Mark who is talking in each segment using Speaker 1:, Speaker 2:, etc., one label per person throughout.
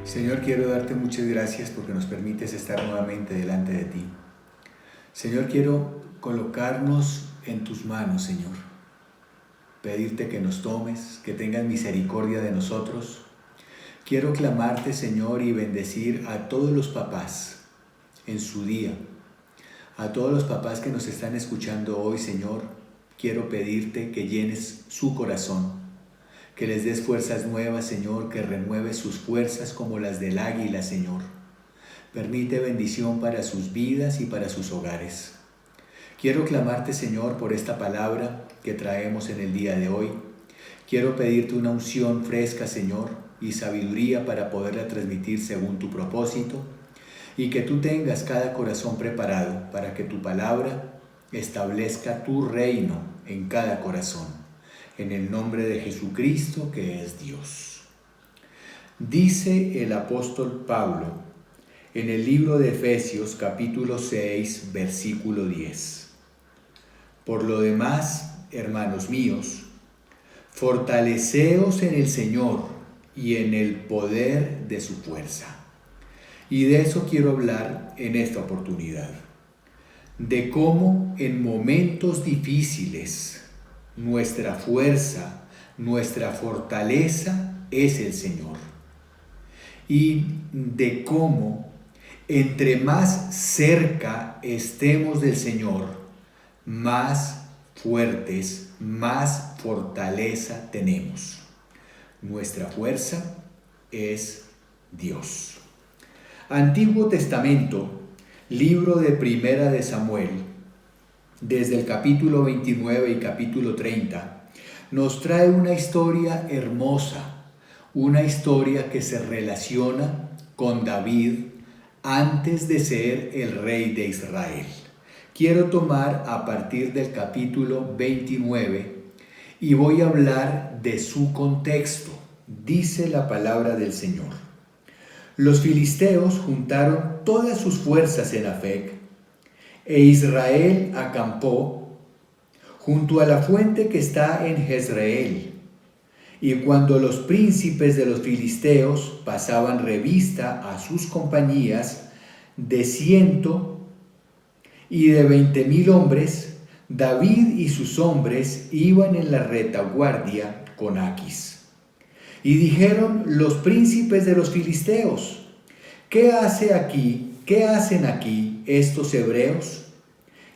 Speaker 1: Señor, quiero darte muchas gracias porque nos permites estar nuevamente delante de ti. Señor, quiero colocarnos en tus manos, Señor. Pedirte que nos tomes, que tengas misericordia de nosotros. Quiero clamarte, Señor, y bendecir a todos los papás en su día. A todos los papás que nos están escuchando hoy, Señor, quiero pedirte que llenes su corazón. Que les des fuerzas nuevas, Señor, que renueves sus fuerzas como las del águila, Señor. Permite bendición para sus vidas y para sus hogares. Quiero clamarte, Señor, por esta palabra que traemos en el día de hoy. Quiero pedirte una unción fresca, Señor, y sabiduría para poderla transmitir según tu propósito, y que tú tengas cada corazón preparado para que tu palabra establezca tu reino en cada corazón. En el nombre de Jesucristo, que es Dios. Dice el apóstol Pablo en el libro de Efesios capítulo 6, versículo 10. Por lo demás, hermanos míos, fortaleceos en el Señor y en el poder de su fuerza. Y de eso quiero hablar en esta oportunidad. De cómo en momentos difíciles nuestra fuerza, nuestra fortaleza es el Señor. Y de cómo entre más cerca estemos del Señor, más fuertes, más fortaleza tenemos. Nuestra fuerza es Dios. Antiguo Testamento, libro de Primera de Samuel, desde el capítulo 29 y capítulo 30, nos trae una historia hermosa, una historia que se relaciona con David antes de ser el rey de Israel. Quiero tomar a partir del capítulo 29 y voy a hablar de su contexto. Dice la palabra del Señor. Los filisteos juntaron todas sus fuerzas en Afec, e Israel acampó junto a la fuente que está en Jezreel. Y cuando los príncipes de los filisteos pasaban revista a sus compañías de 100 y de 20,000 hombres, David y sus hombres iban en la retaguardia con Aquis. Y dijeron los príncipes de los filisteos: ¿Qué hacen aquí estos hebreos?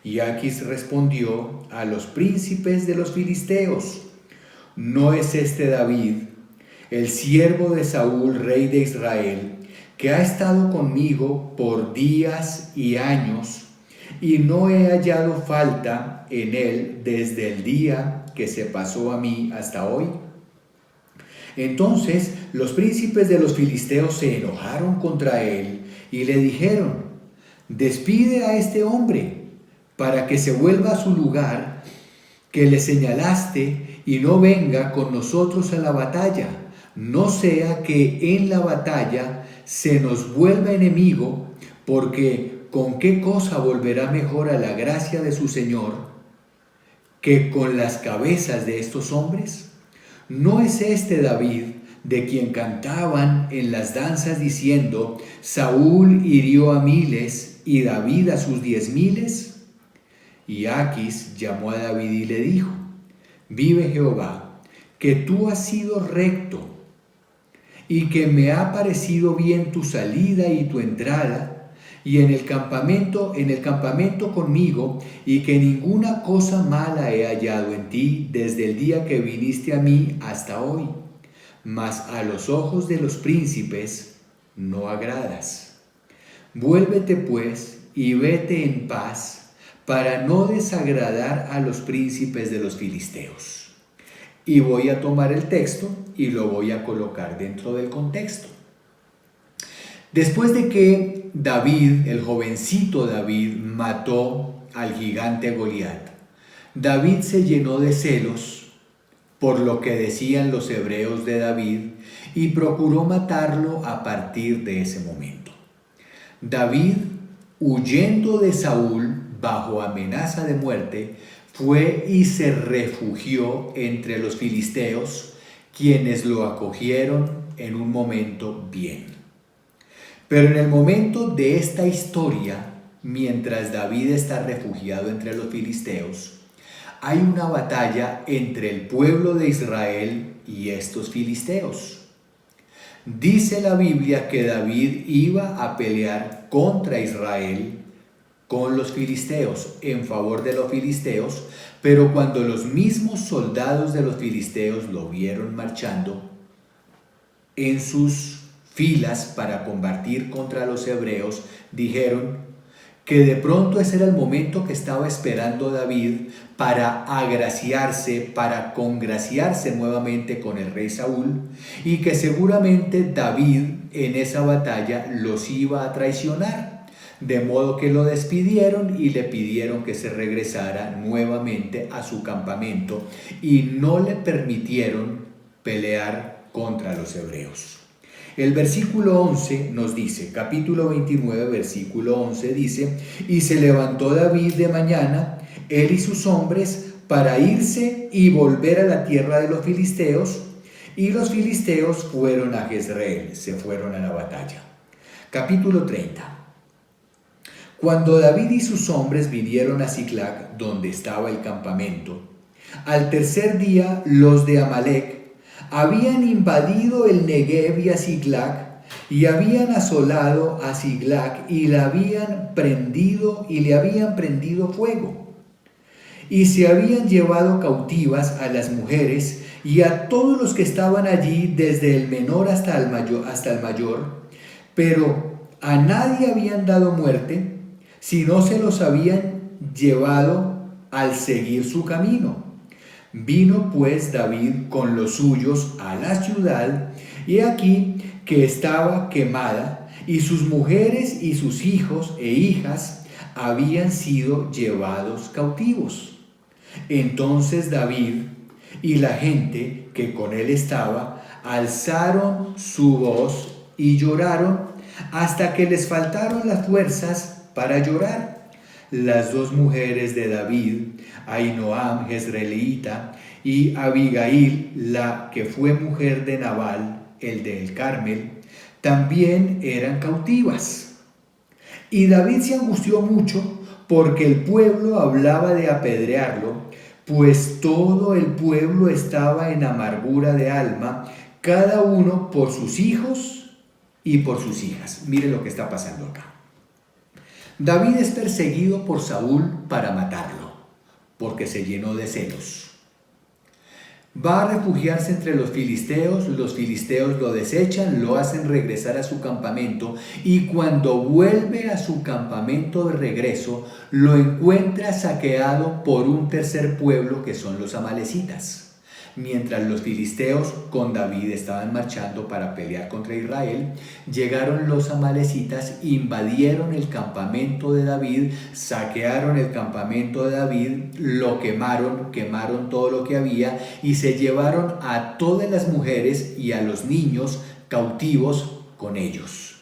Speaker 1: Y Aquis respondió a los príncipes de los filisteos: ¿No es este David, el siervo de Saúl, rey de Israel, que ha estado conmigo por días y años, y no he hallado falta en él desde el día que se pasó a mí hasta hoy? Entonces los príncipes de los filisteos se enojaron contra él y le dijeron: despide a este hombre para que se vuelva a su lugar que le señalaste y no venga con nosotros a la batalla, no sea que en la batalla se nos vuelva enemigo, porque ¿con qué cosa volverá mejor a la gracia de su Señor que con las cabezas de estos hombres? ¿No es este David de quien cantaban en las danzas diciendo: Saúl hirió a miles y David a sus 10,000? Y Aquis llamó a David y le dijo: vive Jehová, que tú has sido recto y que me ha parecido bien tu salida y tu entrada, y en el campamento conmigo, y que ninguna cosa mala he hallado en ti desde el día que viniste a mí hasta hoy. Mas a los ojos de los príncipes no agradas. Vuélvete pues y vete en paz, para no desagradar a los príncipes de los filisteos. Y voy a tomar el texto y lo voy a colocar dentro del contexto. Después de que David, el jovencito David, mató al gigante Goliat, David se llenó de celos por lo que decían los hebreos de David y procuró matarlo a partir de ese momento. David, huyendo de Saúl bajo amenaza de muerte, fue y se refugió entre los filisteos, quienes lo acogieron en un momento bien. Pero en el momento de esta historia, mientras David está refugiado entre los filisteos, hay una batalla entre el pueblo de Israel y estos filisteos. Dice la Biblia que David iba a pelear contra Israel con los filisteos, en favor de los filisteos, pero cuando los mismos soldados de los filisteos lo vieron marchando en sus filas para combatir contra los hebreos, dijeron que de pronto ese era el momento que estaba esperando David para agraciarse, para congraciarse nuevamente con el rey Saúl, y que seguramente David en esa batalla los iba a traicionar, de modo que lo despidieron y le pidieron que se regresara nuevamente a su campamento y no le permitieron pelear contra los hebreos. El versículo 11 nos dice, capítulo 29, versículo 11 dice: y se levantó David de mañana, él y sus hombres, para irse y volver a la tierra de los filisteos, y los filisteos fueron a Jezreel, se fueron a la batalla. Capítulo 30. Cuando David y sus hombres vinieron a Siclag, donde estaba el campamento, al tercer día los de Amalec habían invadido el Negev y a Siclag, y habían asolado a Siclag y le habían prendido fuego. Y se habían llevado cautivas a las mujeres y a todos los que estaban allí, desde el menor hasta el mayor, pero a nadie habían dado muerte, sino se los habían llevado al seguir su camino. Vino pues David con los suyos a la ciudad, y aquí que estaba quemada, y sus mujeres y sus hijos e hijas habían sido llevados cautivos. Entonces David y la gente que con él estaba alzaron su voz y lloraron hasta que les faltaron las fuerzas para llorar. Las dos mujeres de David, Ahinoam jezreelita, y Abigail, la que fue mujer de Nabal, el del Carmel, también eran cautivas. Y David se angustió mucho porque el pueblo hablaba de apedrearlo, pues todo el pueblo estaba en amargura de alma, cada uno por sus hijos y por sus hijas. Mire lo que está pasando acá. David es perseguido por Saúl para matarlo, porque se llenó de celos. Va a refugiarse entre los filisteos lo desechan, lo hacen regresar a su campamento, y cuando vuelve a su campamento de regreso, lo encuentra saqueado por un tercer pueblo que son los amalecitas. Mientras los filisteos con David estaban marchando para pelear contra Israel, llegaron los amalecitas, invadieron el campamento de David, saquearon el campamento de David, lo quemaron todo lo que había y se llevaron a todas las mujeres y a los niños cautivos con ellos.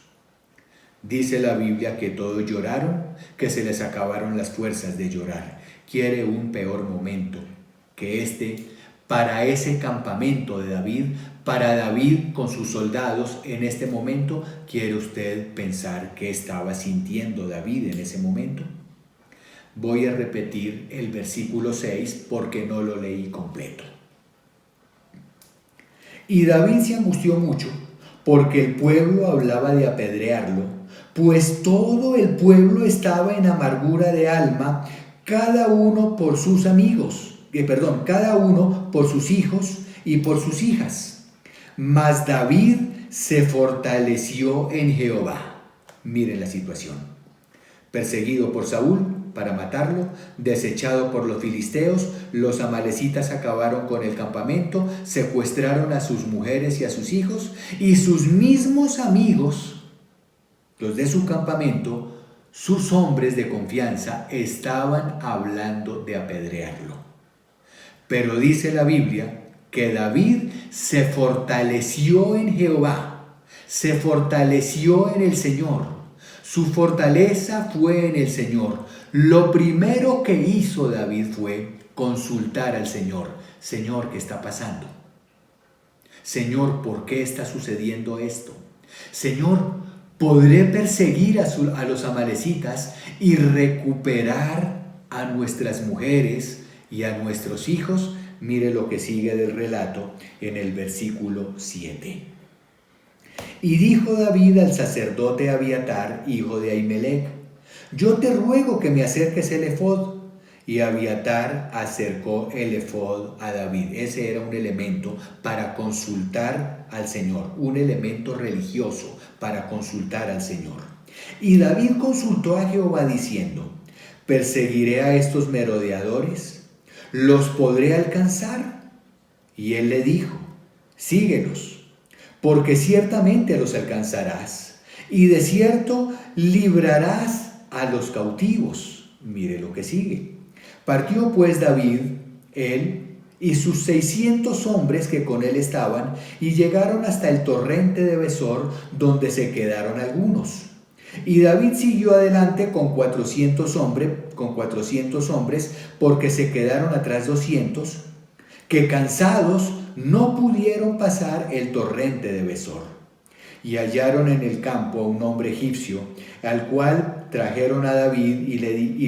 Speaker 1: Dice la Biblia que todos lloraron, que se les acabaron las fuerzas de llorar. ¿Quiere un peor momento que este para ese campamento de David, para David con sus soldados en este momento? ¿Quiere usted pensar qué estaba sintiendo David en ese momento? Voy a repetir el versículo 6 porque no lo leí completo. Y David se angustió mucho porque el pueblo hablaba de apedrearlo, pues todo el pueblo estaba en amargura de alma, cada uno por sus cada uno por sus hijos y por sus hijas. Mas David se fortaleció en Jehová. Miren la situación. Perseguido por Saúl para matarlo, desechado por los filisteos, los amalecitas acabaron con el campamento, secuestraron a sus mujeres y a sus hijos, y sus mismos amigos, los de su campamento, sus hombres de confianza, estaban hablando de apedrearlo. Pero dice la Biblia que David se fortaleció en Jehová, se fortaleció en el Señor. Su fortaleza fue en el Señor. Lo primero que hizo David fue consultar al Señor. Señor, ¿qué está pasando? Señor, ¿por qué está sucediendo esto? Señor, podré perseguir a los amalecitas y recuperar a nuestras mujeres y a nuestros hijos. Mire lo que sigue del relato en el versículo 7. Y dijo David al sacerdote Abiatar, hijo de Ahimelech: yo te ruego que me acerques el efod. Y Abiatar acercó el efod a David. Ese era un elemento para consultar al Señor, un elemento religioso para consultar al Señor. Y David consultó a Jehová diciendo: ¿perseguiré a estos merodeadores? ¿Los podré alcanzar? Y él le dijo: síguelos, porque ciertamente los alcanzarás, y de cierto librarás a los cautivos. Mire lo que sigue. Partió pues David, él y sus 600 hombres que con él estaban, y llegaron hasta el torrente de Besor, donde se quedaron algunos. Y David siguió adelante con 400 hombres, porque se quedaron atrás 200, que cansados no pudieron pasar el torrente de Besor. Y hallaron en el campo a un hombre egipcio, al cual trajeron a David y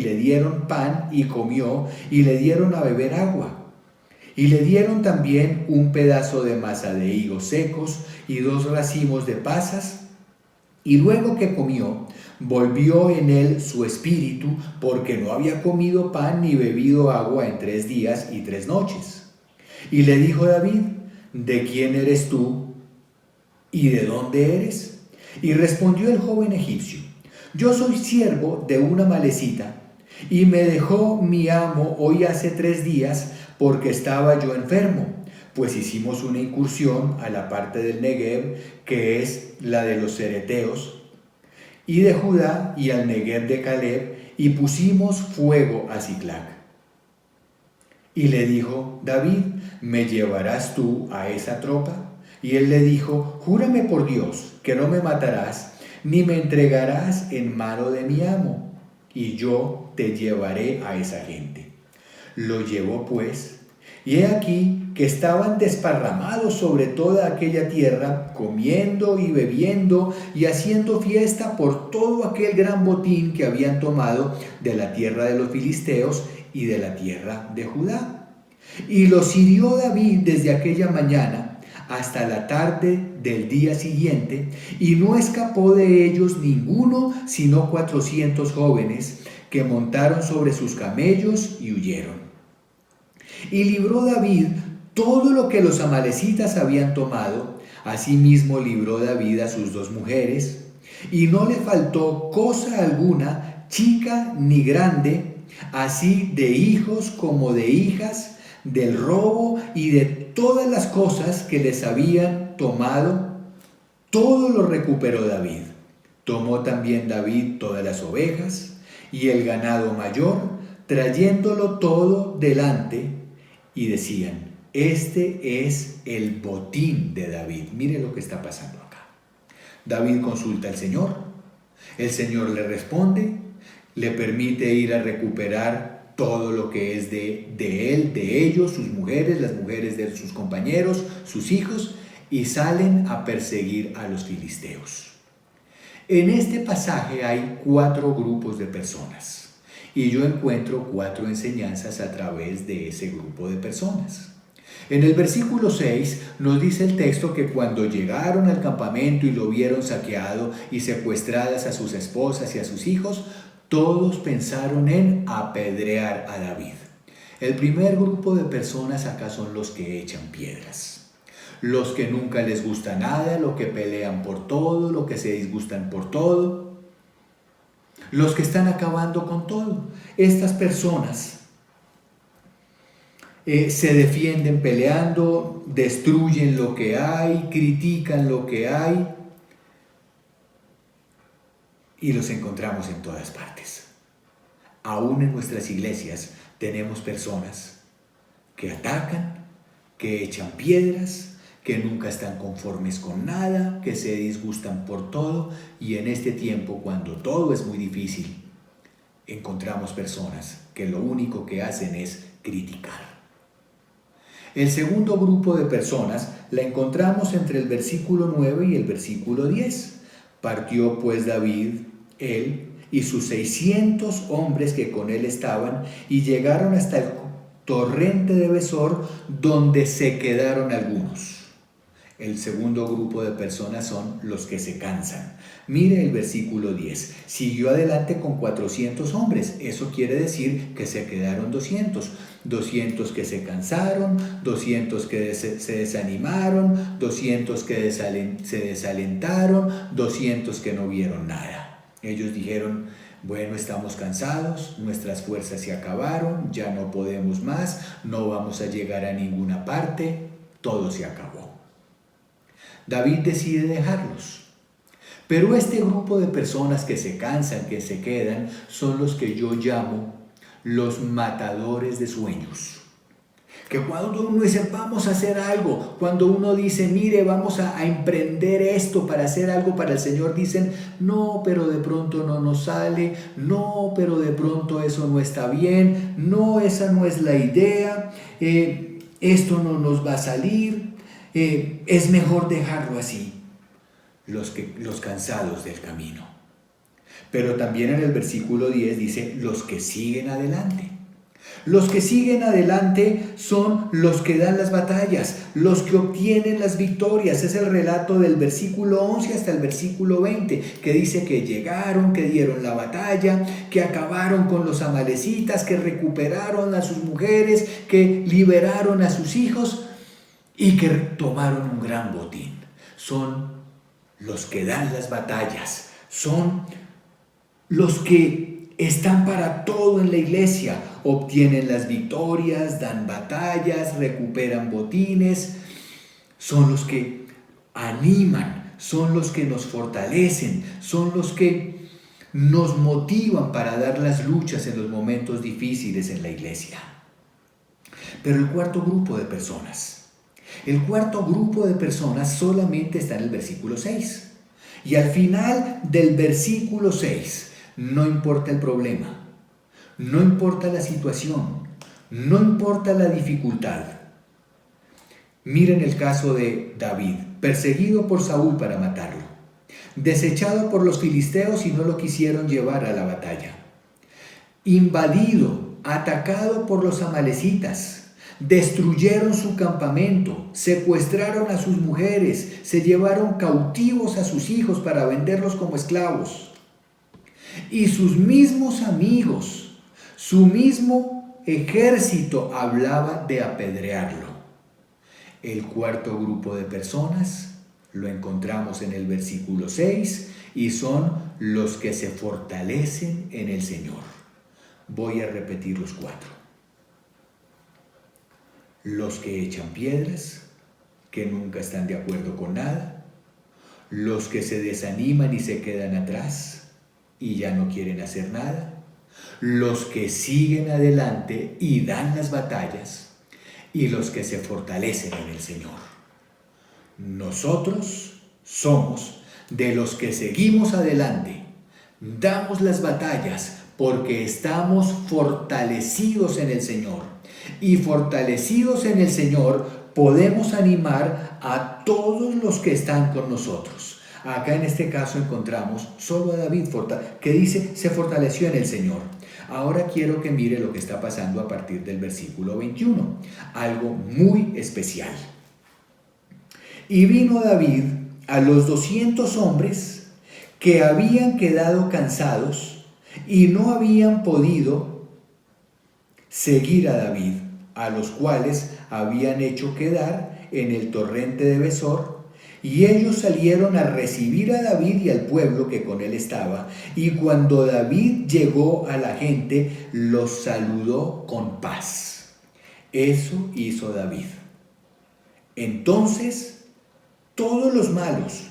Speaker 1: le dieron pan y comió, y le dieron a beber agua. Y le dieron también un pedazo de masa de higos secos y 2 racimos de pasas. Y luego que comió, volvió en él su espíritu, porque no había comido pan ni bebido agua en 3 días y 3 noches. Y le dijo David: ¿de quién eres tú? ¿Y de dónde eres? Y respondió el joven egipcio: yo soy siervo de una amalecita, y me dejó mi amo hoy hace 3 días, porque estaba yo enfermo, pues hicimos una incursión a la parte del Negev, que es la de los cereteos, y de Judá, y al Negev de Caleb, y pusimos fuego a Siclac. Y le dijo David: ¿me llevarás tú a esa tropa? Y él le dijo: júrame por Dios que no me matarás, ni me entregarás en mano de mi amo, y yo te llevaré a esa gente. Lo llevó pues, y he aquí que estaban desparramados sobre toda aquella tierra, comiendo y bebiendo y haciendo fiesta por todo aquel gran botín que habían tomado de la tierra de los filisteos y de la tierra de Judá. Y los hirió David desde aquella mañana hasta la tarde del día siguiente, y no escapó de ellos ninguno, sino 400 jóvenes, que montaron sobre sus camellos y huyeron. Y libró David todo lo que los amalecitas habían tomado. Asimismo libró David a sus 2 mujeres, y no le faltó cosa alguna, chica ni grande, así de hijos como de hijas, del robo y de todas las cosas que les habían tomado. Todo lo recuperó David. Tomó también David todas las ovejas y el ganado mayor, trayéndolo todo delante, y decían: este es el botín de David. Mire lo que está pasando acá. David consulta al Señor, el Señor le responde, le permite ir a recuperar todo lo que es de él, de ellos, sus mujeres, las mujeres de sus compañeros, sus hijos, y salen a perseguir a los filisteos. En este pasaje hay 4 grupos de personas, y yo encuentro 4 enseñanzas a través de ese grupo de personas. En el versículo 6 nos dice el texto que cuando llegaron al campamento y lo vieron saqueado y secuestradas a sus esposas y a sus hijos, todos pensaron en apedrear a David. El primer grupo de personas acá son los que echan piedras, los que nunca les gusta nada, los que pelean por todo, los que se disgustan por todo, los que están acabando con todo. Estas personas se defienden peleando, destruyen lo que hay, critican lo que hay, y los encontramos en todas partes. Aún en nuestras iglesias tenemos personas que atacan, que echan piedras, que nunca están conformes con nada, que se disgustan por todo, y en este tiempo, cuando todo es muy difícil, encontramos personas que lo único que hacen es criticar. El segundo grupo de personas la encontramos entre el versículo 9 y el versículo 10. Partió pues David, él y sus 600 hombres que con él estaban, y llegaron hasta el torrente de Besor, donde se quedaron algunos. El segundo grupo de personas son los que se cansan. Mire el versículo 10. Siguió adelante con 400 hombres. Eso quiere decir que se quedaron 200. 200 que se cansaron, 200 que se desanimaron, 200 que se desalentaron, 200 que no vieron nada. Ellos dijeron: bueno, estamos cansados, nuestras fuerzas se acabaron, ya no podemos más, no vamos a llegar a ninguna parte, todo se acabó. David decide dejarlos. Pero este grupo de personas que se cansan, que se quedan, son los que yo llamo los matadores de sueños. Que cuando uno dice vamos a hacer algo, cuando uno dice mire vamos a emprender esto para hacer algo para el Señor, dicen no, pero de pronto no nos sale, no, pero de pronto eso no está bien, no, esa no es la idea, esto no nos va a salir, es mejor dejarlo así. Los cansados del camino. Pero también en el versículo 10 dice los que siguen adelante. Los que siguen adelante son los que dan las batallas, los que obtienen las victorias. Es el relato del versículo 11 hasta el versículo 20, que dice que llegaron, que dieron la batalla, que acabaron con los amalecitas, que recuperaron a sus mujeres, que liberaron a sus hijos y que tomaron un gran botín. Son los que dan las batallas, son los que están para todo en la iglesia, obtienen las victorias, dan batallas, recuperan botines, son los que animan, son los que nos fortalecen, son los que nos motivan para dar las luchas en los momentos difíciles en la iglesia. Pero el cuarto grupo de personas solamente está en el versículo 6. Y al final del versículo 6, no importa el problema, no importa la situación, no importa la dificultad. Miren el caso de David, perseguido por Saúl para matarlo, desechado por los filisteos y no lo quisieron llevar a la batalla, invadido, atacado por los amalecitas. Destruyeron su campamento, secuestraron a sus mujeres, se llevaron cautivos a sus hijos para venderlos como esclavos. Y sus mismos amigos, su mismo ejército hablaba de apedrearlo. El cuarto grupo de personas lo encontramos en el versículo 6 y son los que se fortalecen en el Señor. Voy a repetir los cuatro. Los que echan piedras, que nunca están de acuerdo con nada, los que se desaniman y se quedan atrás y ya no quieren hacer nada, los que siguen adelante y dan las batallas, y los que se fortalecen en el Señor. Nosotros somos de los que seguimos adelante, damos las batallas porque estamos fortalecidos en el Señor. Y fortalecidos en el Señor podemos animar a todos los que están con nosotros. Acá en este caso encontramos solo a David que dice se fortaleció en el Señor. Ahora quiero que mire lo que está pasando a partir del versículo 21, algo muy especial. Y vino David a los 200 hombres que habían quedado cansados y no habían podido seguir a David, a los cuales habían hecho quedar en el torrente de Besor, y ellos salieron a recibir a David y al pueblo que con él estaba, y cuando David llegó a la gente, los saludó con paz. Eso hizo David. Entonces, todos los malos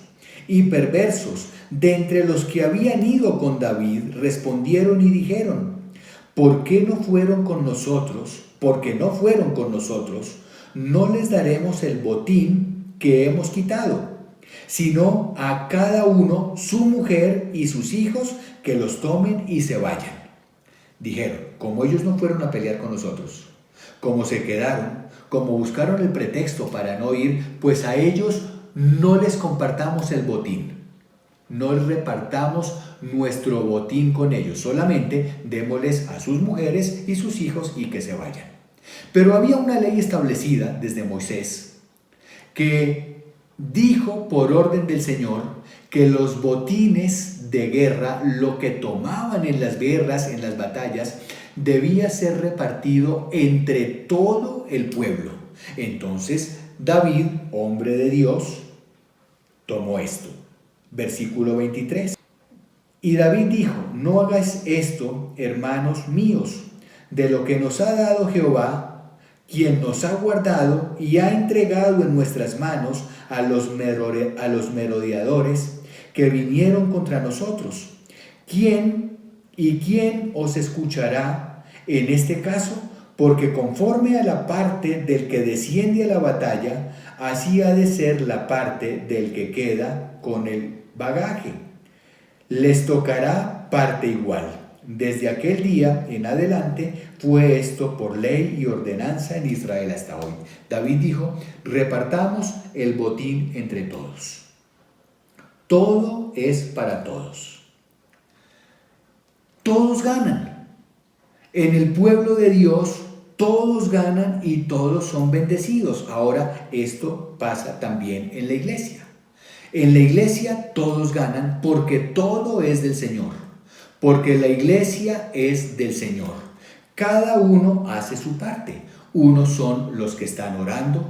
Speaker 1: y perversos de entre los que habían ido con David respondieron y dijeron: ¿por qué no fueron con nosotros? Porque no fueron con nosotros, no les daremos el botín que hemos quitado, sino a cada uno su mujer y sus hijos, que los tomen y se vayan. Dijeron, como ellos no fueron a pelear con nosotros, como se quedaron, como buscaron el pretexto para no ir, pues a ellos no les compartamos el botín. no repartamos nuestro botín con ellos, solamente démosles a sus mujeres y sus hijos y que se vayan. Pero había una ley establecida desde Moisés que dijo por orden del Señor que los botines de guerra, lo que tomaban en las guerras, en las batallas, debía ser repartido entre todo el pueblo. Entonces David, hombre de Dios, tomó esto. Versículo 23. Y David dijo: no hagáis esto, hermanos míos, de lo que nos ha dado Jehová, quien nos ha guardado y ha entregado en nuestras manos a los merodeadores que vinieron contra nosotros. ¿Quién os escuchará en este caso? Porque conforme a la parte del que desciende a la batalla, así ha de ser la parte del que queda con el bagaje. Les tocará parte igual. Desde aquel día en adelante fue esto por ley y ordenanza en Israel hasta hoy. David dijo: repartamos el botín entre todos. Todo es para todos. Todos ganan. En el pueblo de Dios todos ganan y todos son bendecidos. Ahora esto pasa también en la iglesia. En la iglesia todos ganan porque todo es del Señor. Porque la iglesia es del Señor. Cada uno hace su parte. Unos son los que están orando,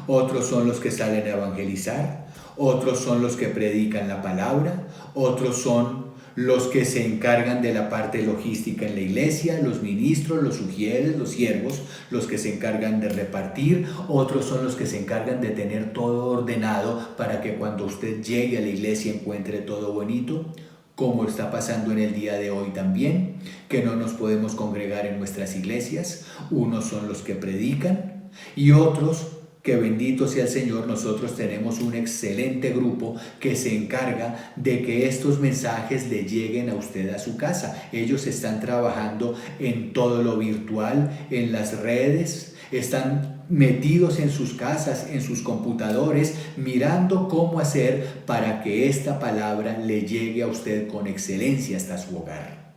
Speaker 1: otros son los que salen a evangelizar, otros son los que predican la palabra, otros son los que se encargan de la parte logística en la iglesia, los ministros, los sugieres, los siervos, los que se encargan de repartir, otros son los que se encargan de tener todo ordenado para que cuando usted llegue a la iglesia encuentre todo bonito, como está pasando en el día de hoy también, que no nos podemos congregar en nuestras iglesias. Unos son los que predican y otros, que bendito sea el Señor, nosotros tenemos un excelente grupo que se encarga de que estos mensajes le lleguen a usted a su casa. Ellos están trabajando en todo lo virtual, en las redes, están metidos en sus casas, en sus computadores, mirando cómo hacer para que esta palabra le llegue a usted con excelencia hasta su hogar.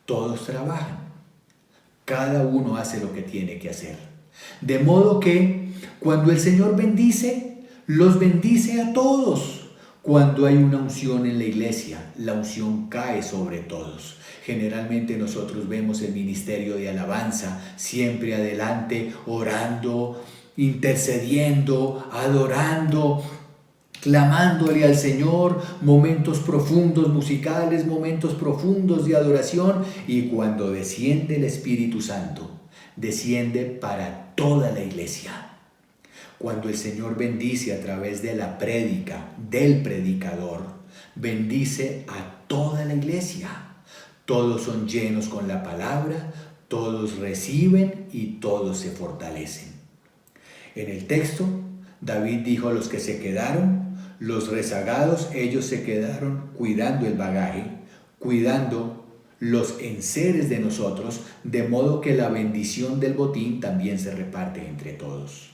Speaker 1: Todos trabajan, cada uno hace lo que tiene que hacer. De modo que cuando el Señor bendice, los bendice a todos. Cuando hay una unción en la iglesia, la unción cae sobre todos. Generalmente nosotros vemos el ministerio de alabanza siempre adelante, orando, intercediendo, adorando, clamándole al Señor, momentos profundos musicales, momentos profundos de adoración. Y cuando desciende el Espíritu Santo, desciende para toda la iglesia. Cuando el Señor bendice a través de la prédica del predicador, bendice a toda la iglesia. Todos son llenos con la palabra, todos reciben y todos se fortalecen. En el texto, David dijo a los que se quedaron, los rezagados, ellos se quedaron cuidando el bagaje, cuidando los enseres de nosotros, de modo que la bendición del botín también se reparte entre todos.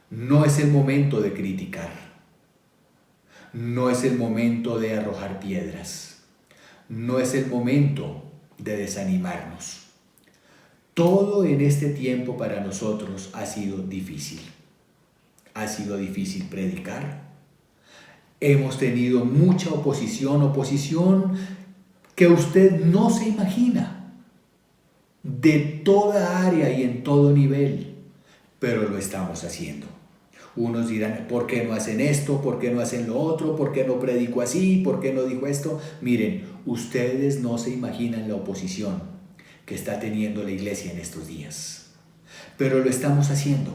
Speaker 1: No es el momento de criticar, no es el momento de arrojar piedras, no es el momento de desanimarnos. Todo en este tiempo para nosotros ha sido difícil. Ha sido difícil predicar. Hemos tenido mucha oposición que usted no se imagina, de toda área y en todo nivel, pero lo estamos haciendo. Unos dirán: ¿por qué no hacen esto? ¿Por qué no hacen lo otro? ¿Por qué no predico así? ¿Por qué no dijo esto? Miren, ustedes no se imaginan la oposición que está teniendo la iglesia en estos días, pero lo estamos haciendo.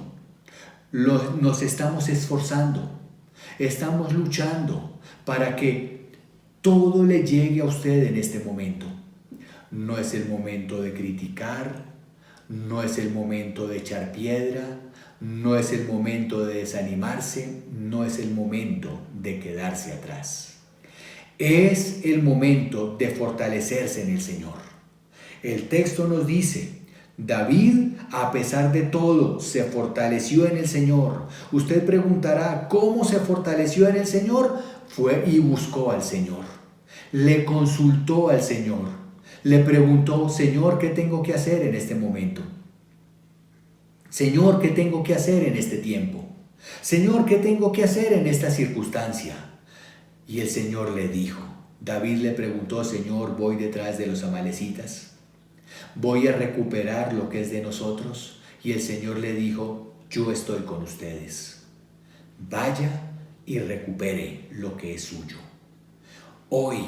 Speaker 1: Nos estamos esforzando, estamos luchando para que todo le llegue a usted en este momento. No es el momento de criticar, no es el momento de echar piedra, no es el momento de desanimarse, no es el momento de quedarse atrás. Es el momento de fortalecerse en el Señor. El texto nos dice: David, a pesar de todo, se fortaleció en el Señor. Usted preguntará: ¿cómo se fortaleció en el Señor? fue y buscó al Señor. Le consultó al Señor. Le preguntó, Señor, ¿qué tengo que hacer en este momento? Señor, ¿qué tengo que hacer en este tiempo? Señor, ¿qué tengo que hacer en esta circunstancia? Y el Señor le dijo, David le preguntó, Señor, ¿voy detrás de los amalecitas? ¿Voy a recuperar lo que es de nosotros? Y el Señor le dijo, yo estoy con ustedes. Vaya y recupere lo que es suyo. Hoy,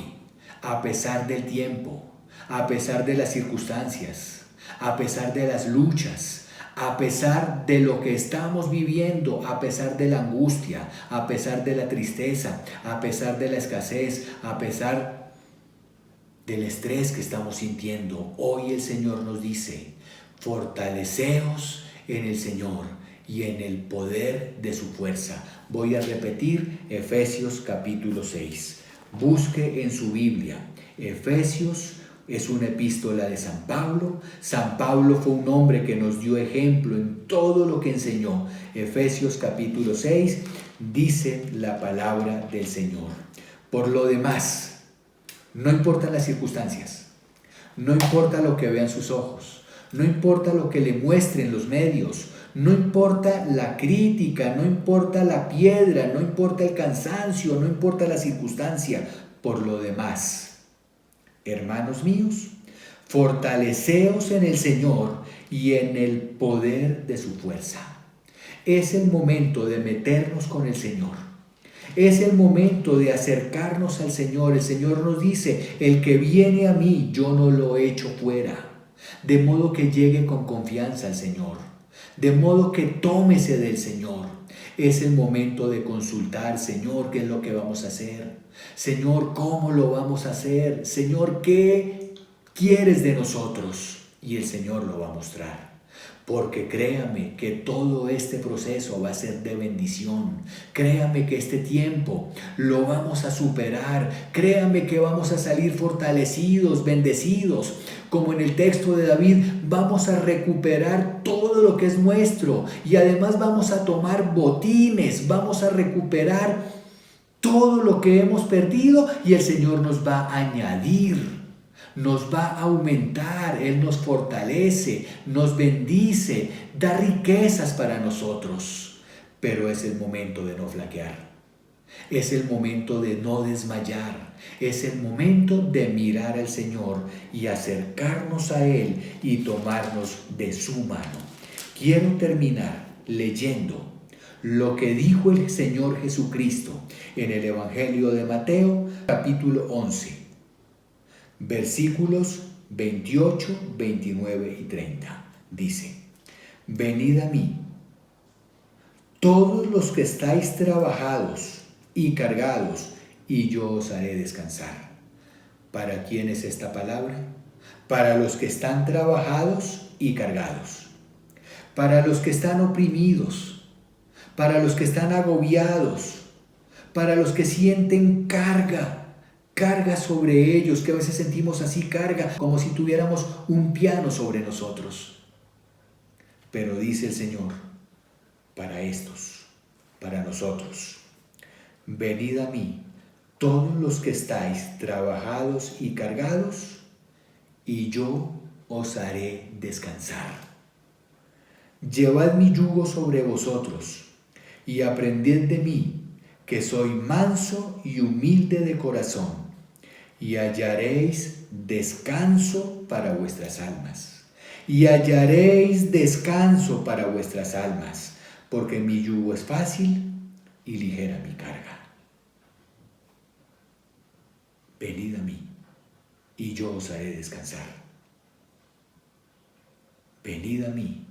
Speaker 1: a pesar del tiempo, a pesar de las circunstancias, a pesar de las luchas, a pesar de lo que estamos viviendo, a pesar de la angustia, a pesar de la tristeza, a pesar de la escasez, a pesar del estrés que estamos sintiendo, hoy el Señor nos dice, fortaleceos en el Señor y en el poder de su fuerza. Voy a repetir Efesios capítulo 6. Busque en su Biblia. Efesios es una epístola de San Pablo. San Pablo fue un hombre que nos dio ejemplo en todo lo que enseñó. Efesios capítulo 6 dice la palabra del Señor. Por lo demás, no importan las circunstancias, no importa lo que vean sus ojos, no importa lo que le muestren los medios, no importa la crítica, no importa la piedra, no importa el cansancio, no importa la circunstancia. Por lo demás, hermanos míos, fortaleceos en el Señor y en el poder de su fuerza. Es el momento de meternos con el Señor. Es el momento de acercarnos al Señor. El Señor nos dice, el que viene a mí, yo no lo echo fuera. De modo que llegue con confianza al Señor. De modo que tómese del Señor. Es el momento de consultar, Señor, ¿qué es lo que vamos a hacer? Señor, ¿cómo lo vamos a hacer? Señor, ¿qué quieres de nosotros? Y el Señor lo va a mostrar. Porque créame que todo este proceso va a ser de bendición. Créame que este tiempo lo vamos a superar. Créame que vamos a salir fortalecidos, bendecidos. Como en el texto de David, vamos a recuperar todo lo que es nuestro. Y además vamos a tomar botines, vamos a recuperar todo lo que hemos perdido y el Señor nos va a añadir. Nos va a aumentar, Él nos fortalece, nos bendice, da riquezas para nosotros. Pero es el momento de no flaquear, es el momento de no desmayar, es el momento de mirar al Señor y acercarnos a Él y tomarnos de su mano. Quiero terminar leyendo lo que dijo el Señor Jesucristo en el Evangelio de Mateo, capítulo 11. Versículos 28, 29 y 30. Dice, venid a mí, todos los que estáis trabajados y cargados, y yo os haré descansar. ¿Para quién es esta palabra? Para los que están trabajados y cargados, para los que están oprimidos, para los que están agobiados, para los que sienten carga sobre ellos, que a veces sentimos así carga, como si tuviéramos un piano sobre nosotros. Pero dice el Señor, para estos, para nosotros, venid a mí, todos los que estáis trabajados y cargados, y yo os haré descansar. Llevad mi yugo sobre vosotros, y aprended de mí, que soy manso y humilde de corazón, y hallaréis descanso para vuestras almas. Y hallaréis descanso para vuestras almas, porque mi yugo es fácil y ligera mi carga. Venid a mí, y yo os haré descansar. Venid a mí,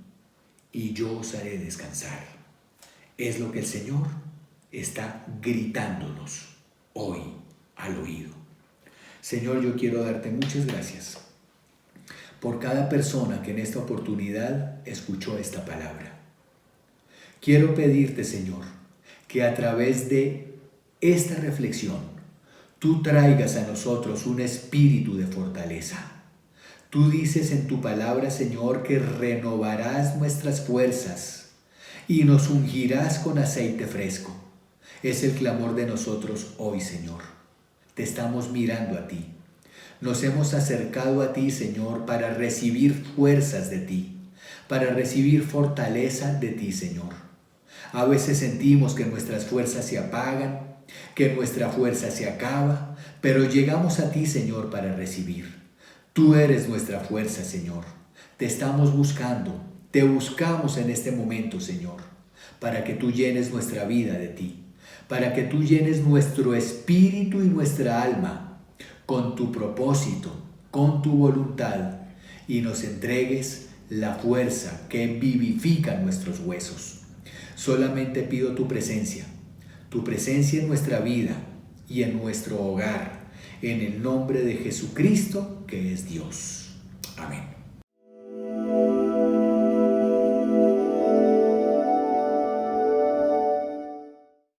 Speaker 1: y yo os haré descansar. Es lo que el Señor está gritándonos hoy al oído. Señor, yo quiero darte muchas gracias por cada persona que en esta oportunidad escuchó esta palabra. Quiero pedirte, Señor, que a través de esta reflexión tú traigas a nosotros un espíritu de fortaleza. Tú dices en tu palabra, Señor, que renovarás nuestras fuerzas y nos ungirás con aceite fresco. Es el clamor de nosotros hoy, Señor. Te estamos mirando a ti. Nos hemos acercado a ti, Señor, para recibir fuerzas de ti, para recibir fortaleza de ti, Señor. A veces sentimos que nuestras fuerzas se apagan, que nuestra fuerza se acaba, pero llegamos a ti, Señor, para recibir. Tú eres nuestra fuerza, Señor. Te estamos buscando, te buscamos en este momento, Señor, para que tú llenes nuestra vida de ti, para que tú llenes nuestro espíritu y nuestra alma con tu propósito, con tu voluntad, y nos entregues la fuerza que vivifica nuestros huesos. Solamente pido tu presencia en nuestra vida y en nuestro hogar, en el nombre de Jesucristo, que es Dios.